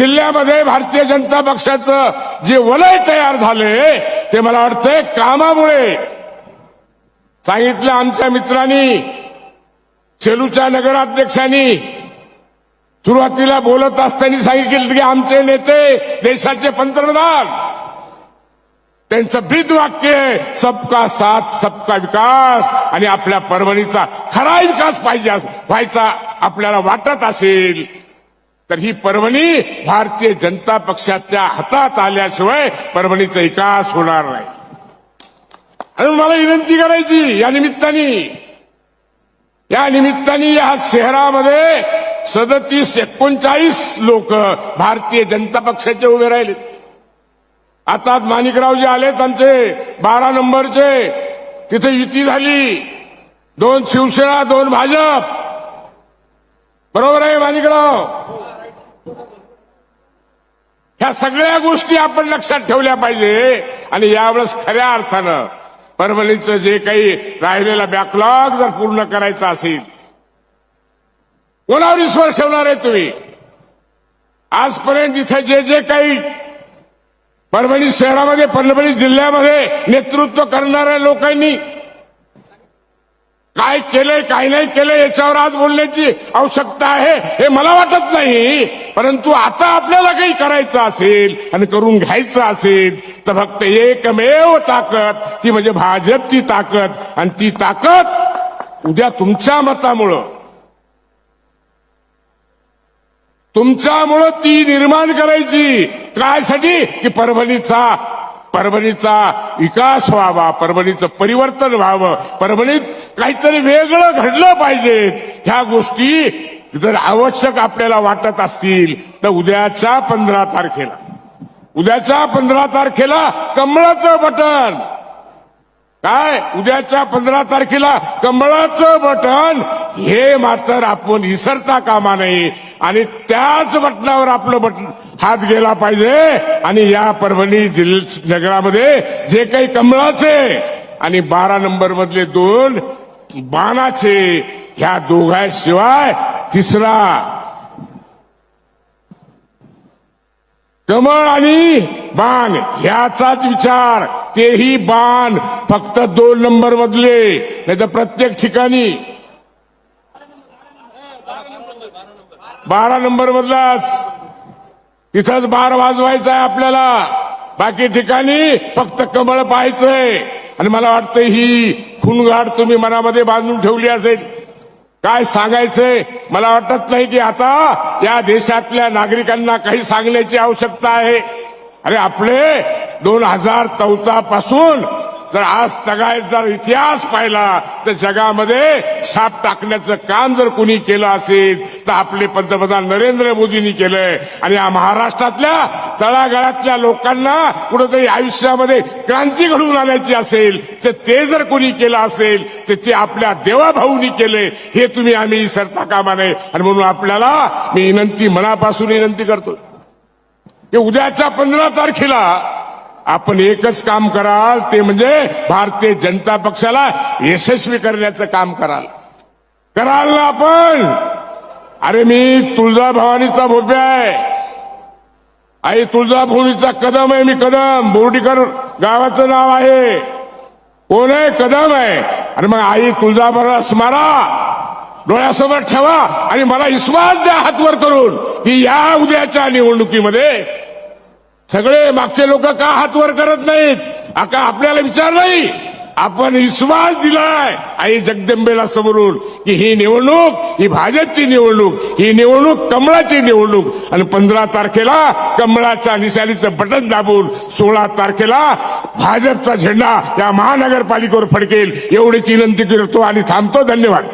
जिल्ह्यामध्ये भारतीय जनता पक्षाचं जे वलय तयार झाले ते मला वाटतंय कामामुळे। सांगितलं आमच्या मित्रांनी, सेलूच्या नगराध्यक्षांनी सुरुवातीला बोलत असताना सांगितलं की आमचे नेते देशाचे पंतप्रधान, त्यांचं ब्रीद वाक्य आहे सबका साथ सबका विकास। आणि आपल्या परभणीचा खरा विकास पाहिजे व्हायचा आपल्याला वाटत असेल तर ही परभणी भारतीय जनता पक्षाच्या हातात आल्याशिवाय परभणीचा विकास होणार नाही। आणि मला विनंती करायची या निमित्ताने या शहरामध्ये 37-39 लोक भारतीय जनता पक्षाचे उभे राहिले। आता माणिकरावजी आलेत आमचे 12 नंबरचे, तिथे युती झाली, 2 शिवसेना 2 भाजप, बरोबर आहे माणिकराव? ह्या सगळ्या गोष्टी आपण लक्षात ठेवल्या पाहिजे। आणि यावेळेस खऱ्या अर्थानं परभणीचं जे काही राहिलेला बॅकलॉग जर पूर्ण करायचा असेल, कोणावर विश्वास ठेवणार आहे तुम्ही? आजपर्यंत इथे जे काही परभणी शहरामध्ये, परभणी जिल्ह्यामध्ये नेतृत्व करणाऱ्या लोकांनी काय केलंय काय नाही केलंय याच्यावर आज बोलण्याची आवश्यकता आहे हे मला वाटत नाही। परंतु आता आपल्याला काही करायचं असेल आणि करून घ्यायचं असेल तर फक्त एकमेव ताकद, ती म्हणजे भाजपची ताकद। आणि ती ताकद उद्या तुमच्या मतामुळं ती निर्माण करायची। कायसाठी? की परभणीचा विकास व्हावा, परभणीचं परिवर्तन व्हावं, परभणीत काहीतरी वेगळं घडलं पाहिजे। ह्या गोष्टी जर आवश्यक आपल्याला वाटत असतील तर उद्याच्या 15 तारखेला कमळाचं बटन, काय उद्याच्या 15 तारखेला कमळाचं बटन हे मात्र आपण विसरता कामा नये। आणि त्याच बटनावर आपलं बटन हात गेला पाहिजे। आणि या परभणी नगरामध्ये जे काही कमळाचे आणि 12 नंबर मधले 2 बाणाचे, ह्या दोघांशिवाय तिसरा कमळ आणि बाण ह्याचाच विचार, तेही बाण फक्त 2 नंबर मधले, नाही तर प्रत्येक ठिकाणी 12 नंबर मधलाच तिथंच बार वाजवायचा आहे आपल्याला, बाकी ठिकाणी फक्त कमळ पाहायचंय। आणि मला वाटतं ही खूणगाठ तुम्ही मनामध्ये बांधून ठेवली असेल। काय सांगायचंय मला वाटत नाही की आता या देशातल्या नागरिकांना काही सांगण्याची आवश्यकता आहे। अरे आपले 2014 पासून जर आज तगायत जर इतिहास पाहिला तर जगामध्ये छाप टाकण्याचं काम जर कोणी केलं असेल तर आपले पंतप्रधान नरेंद्र मोदींनी केलंय। आणि या महाराष्ट्रातल्या तळागाळातल्या लोकांना कुठेतरी आयुष्यामध्ये क्रांती घडवून आणायची असेल तर ते जर कोणी केलं असेल तर ते आपल्या देवाभाऊंनी केले, हे तुम्ही आम्ही विसरता कामा नये। आणि म्हणून आपल्याला मी मनापासून विनंती करतो की उद्याच्या 15 तारखेला आपण एकच काम कराल, ते म्हणजे भारतीय जनता पक्षाला यशस्वी करण्याचं काम कराल ना आपण? अरे मी तुळजाभवानीचा भोप्या आहे, आई तुळजाभवानीचा कदम आहे, मी कदम बोर्डीकर गावाचं नाव आहे। कोण आहे? कदम आहे। आणि मग आई तुळजाभवानीला स्मारा डोळ्यासमोर ठेवा आणि मला विश्वास द्या हातवर करून की या उद्याच्या निवडणुकीमध्ये सगळे मागचे लोक का हातवर करत नाहीत? का आपल्याला विचार नाही? आपण विश्वास दिलाय आई जगदंबेला समोरून की ही निवडणूक ही भाजपची निवडणूक, ही निवडणूक कमळाची निवडणूक। आणि 15 तारखेला कमळाच्या निशाणीचं बटन दाबून 16 तारखेला भाजपचा झेंडा या महानगरपालिकेवर फडकेल एवढीच विनंती करतो आणि थांबतो। धन्यवाद।